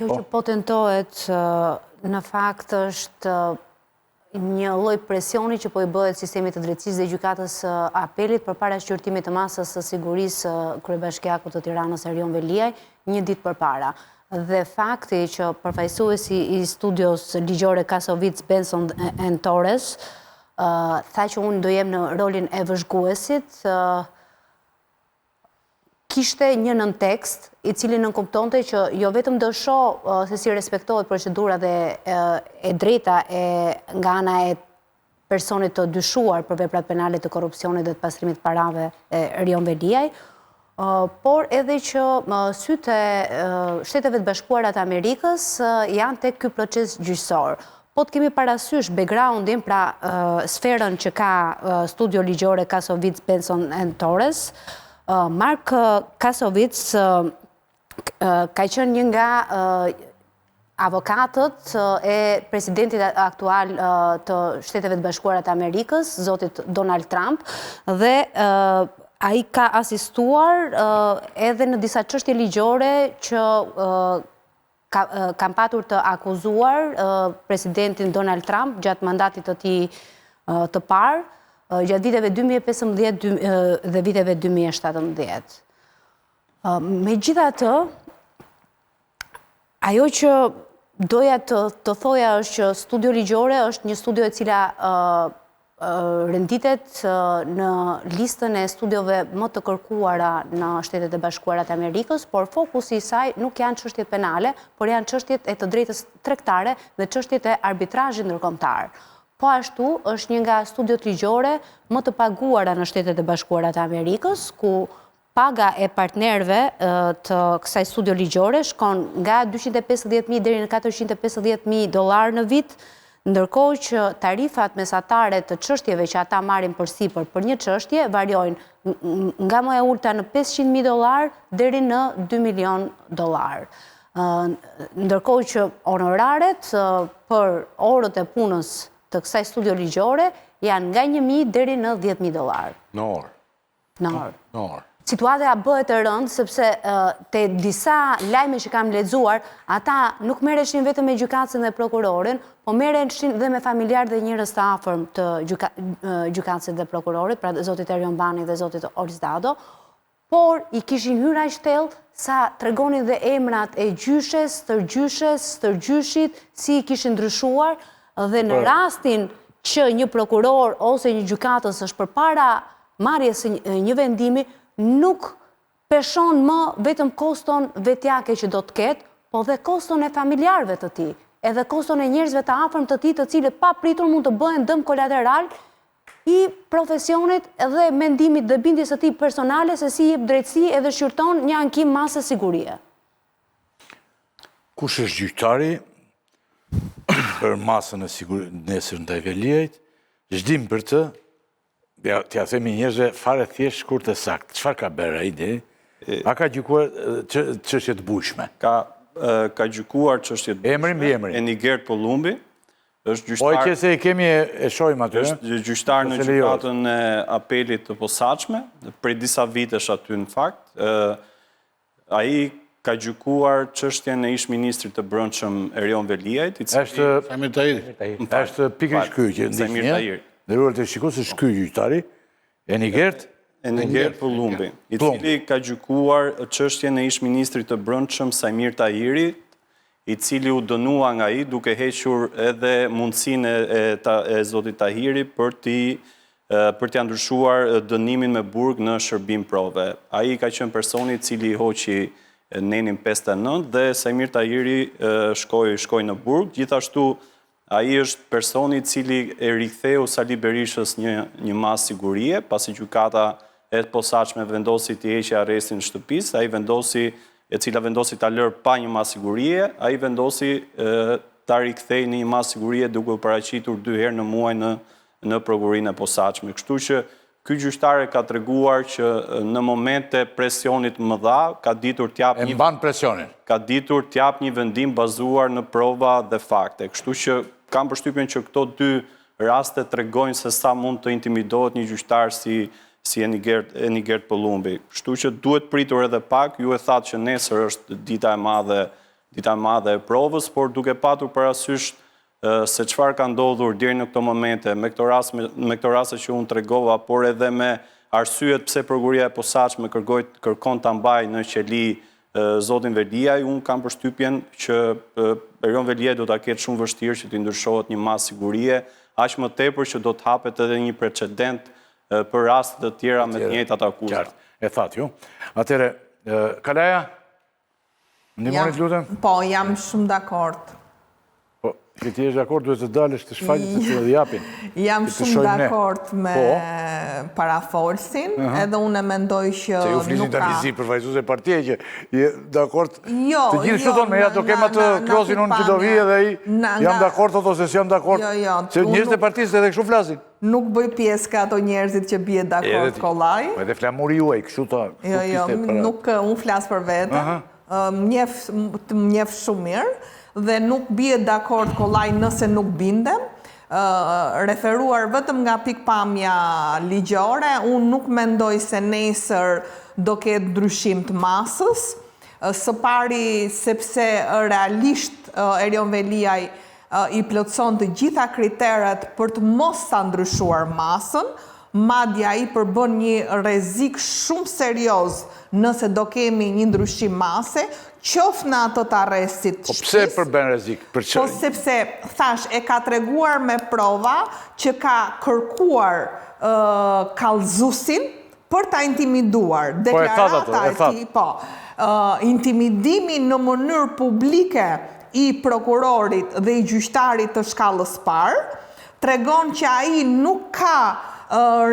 Kjo që po tentohet në fakt është një lloj presioni që po i bëhet sistemit të drejtësisë dhe gjykatës apelit përpara shqyrtimit të masës së sigurisë kryebashkiakut të Tiranës Erion Veliaj një ditë përpara. Dhe fakti që përfaqësuesi i studios ligjore Kasovic, Benson and Torres tha që unë do jem në rolin e vëzhguesit, kishte një nëntekst i cili nënkuptonte që jo vetëm do shoh se si respektohet procedura dhe e drejta nga ana e personit të dyshuar për veprat penale të korrupsionit dhe të pastrimit të parave Erion Veliaj, por edhe që sytë e Shteteve të Bashkuara të Amerikës janë tek ky proces gjyqësor. Po të kemi parasysh backgroundin, pra sferën që ka studio ligjore Kasovic, Benson and Torres, Mark Kasovic ka qenë një nga avokatët e presidentit aktual të Shteteve të Bashkuara të Amerikës, zotit Donald Trump, dhe ai ka asistuar edhe në disa çështje ligjore që kanë patur të akuzuar presidentin Donald Trump gjatë mandatit të tij të parë, gjatë viteve 2015 dhe viteve 2017. Megjithatë, ajo që doja të thoja është që studio ligjore është një studio e cila renditet në listën e studiove më të kërkuara në Shtetet e Bashkuara të Amerikës, por fokusi i saj nuk janë çështjet penale, por janë çështjet e të drejtës tregtare dhe çështjet e arbitrazhit ndërkombëtar. Po ashtu është një nga studiot ligjore më të paguara në Shtetet e Bashkuara të Amerikës, ku paga e partnerëve të kësaj studio ligjore shkon nga $250,000 deri në $450,000 në vit, ndërkohë që tarifat mesatare të çështjeve që ata marrin përsipër për një çështje variojnë nga më e ulta në $500,000 deri në $2 milion. Ndërkohë që honoraret për orët e punës të kësaj studio ligjore janë nga $1,000 deri në $10,000. Në orë. Në orë. Situata bëhet e rëndë sepse te disa lajme që kam lexuar, ata nuk merreshin vetëm me gjykatësin dhe prokurorin, po merreshin dhe me familjarë dhe njerëz të afërm të gjykatësit dhe prokurorit, pra zotit Erion Bani dhe zotit Orisdado, por i kishin hyrë aq thellë sa tregonin dhe emrat e gjyshes, tërgjyshit, si i kishin ndryshuar, dhe në rastin që një prokuror ose një gjykatës është përpara marrjes së një vendimi, nuk peshon më vetëm koston vetjake që do të ketë, po dhe koston e familjarëve të tij, edhe koston e njerëzve të afërm të tij, të cilët pa pritur mund të bëhen dëm kolateral i profesionit dhe mendimit dhe bindjes së tij personale se si jep drejtësi edhe shqyrton një ankim masë sigurie. Kush është gjyqtari për masën e nesër ndaj Veliajt, ç'dim për të, t'ja themi njerëzve fare thjesht shkurt e saktë. Çfarë ka bërë ai deri? A ka gjykuar çështje të bujshme? Ka gjykuar çështje të bujshme. Emrin mbi emrin. Enigert Pollumbi është gjyqtar. Po që se e kemi e shohim aty. Është gjyqtar në gjykatën e apelit të posaçme, prej disa vitesh aty në fakt. Ai ka gjykuar çështjen e ish-ministrit të brendshëm Erion Veliajt, i cili është Samir Tahiri. Është pikërisht ky që ndiqni. Ndërruar të shikoj se shky gjyqtari, Enigert Pollumbi, i cili ka gjykuar çështjen e ish-ministrit të brendshëm Samir Tahiri, i cili u dënua nga ai duke hequr edhe mundësinë e zotit Tahiri për t'ia ndryshuar dënimin me burg në shërbim prove. Ai ka qenë personi i cili i hoqi nenin 59 dhe Samir Tahiri shkoi në burg. Gjithashtu ai është personi i cili e riktheu Sali Berishës një masë sigurie, pasi gjykata e posaçme vendosi t'i heqë arrestin në shtëpisë, e cila vendosi ta lërë pa një masë sigurie, ai vendosi ta rikthej në një masë sigurie duke u paraqitur 2 herë në muaj në prokurinë e posaçme. Kështu që ky gjyqtar ka treguar që në momente presionit më dha, ka ditur t'jap një vendim bazuar në prova dhe fakte. Kështu që kam përshtypjen që këto 2 raste tregojnë se sa mund të intimidohet një gjyqtar si Enigert Pollumbi. Kështu që duhet pritur edhe pak, ju e thatë që nesër është dita e madhe dita madhe e provës, por duke patur parasysh se çfarë ka ndodhur deri në këto momente me këto raste që unë tregova, por edhe me arsyet pse prokuroria e posaçme kërkon ta mbajë në qeli zotin Veliaj, unë kam përshtypjen që Erion Veliaj do ta ketë shumë vështirë që t'i ndryshohet një masë sigurie, aq më tepër që do të hapet edhe një precedent për raste të tjera me të njëjtat akuza. E thatë ju. Atëre, Kalaja, ndihmoni lutem? Po, jam shumë dakord. Po, që ti je dakord, duhet të dalësh të shfaqet të të japin. Jam shumë dakord me parafolsin, edhe unë mendoj që se ju flisin tani si përfaqësues e partie që je dakord. Të gjithë kështu thonë, ja do kem atë klosin unë që do vi edhe ai jam dakord ose s'jam dakord. Se njerëzit e partisë edhe kështu flasin. Nuk bëj pjesë ka ato njerëzit që bie dakord kollaj. Po edhe flamuri juaj kështu ta. Jo, nuk unë flas për vete. Mjef shumë mirë dhe nuk bie dakord kollaj nëse nuk bindem. Referuar vetëm nga pikpamja ligjore, unë nuk mendoj se nesër do ketë ndryshim të masës. Së pari sepse realisht Erion Veliaj i plotson të gjitha kriteret për të mos ta ndryshuar masën, madje ai përbën një rrezik shumë serioz nëse do kemi një ndryshim mase, qoftë në ato të arrestit të shtëpisë. Po pse përbën rrezik? Po sepse thash e ka treguar me prova që ka kërkuar kallëzuesin për ta intimiduar. Deklarata e tij, po. Intimidimi në mënyrë publike i prokurorit dhe i gjyqtarit të shkallës parë tregon që ai nuk ka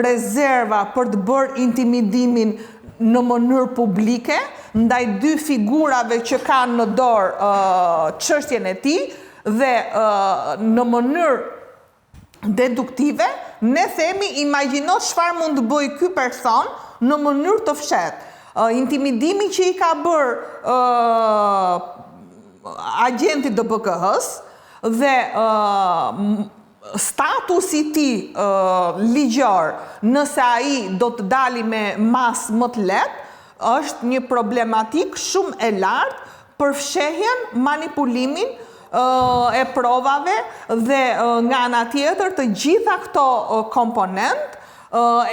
rezerva për të bërë intimidimin në mënyrë publike ndaj dy figurave që kanë në dorë çështjen e tij dhe në mënyrë deduktive ne themi imagjino çfarë mund të bëjë ky person në mënyrë të fshehtë. Intimidimi që i ka bërë agenti DBK-s dhe statusi i tij ligjor, nëse ai do të dali me masë më të lehtë, është një problematik shumë e lartë për fshehjen, manipulimin e provave dhe nga ana tjetër të gjitha këto komponent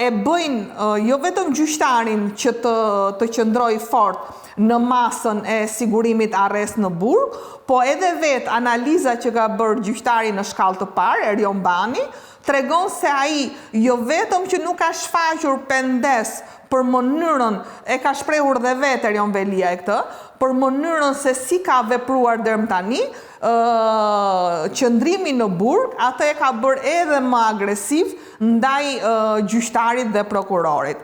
e bëjnë jo vetëm gjyqtarin që të qëndrojë fort në masën e sigurimit arrest në burg, po edhe vetë analiza që ka bërë gjyqtari në shkallë të parë, Erion Bani, tregon se ai jo vetëm që nuk ka shfaqur pendes për mënyrën, e ka shprehur dhe vetë Erion Veliaj këtë, për mënyrën se si ka vepruar deri më tani, qëndrimi në burg, atë e ka bërë edhe më agresiv ndaj gjyqtarit dhe prokurorit.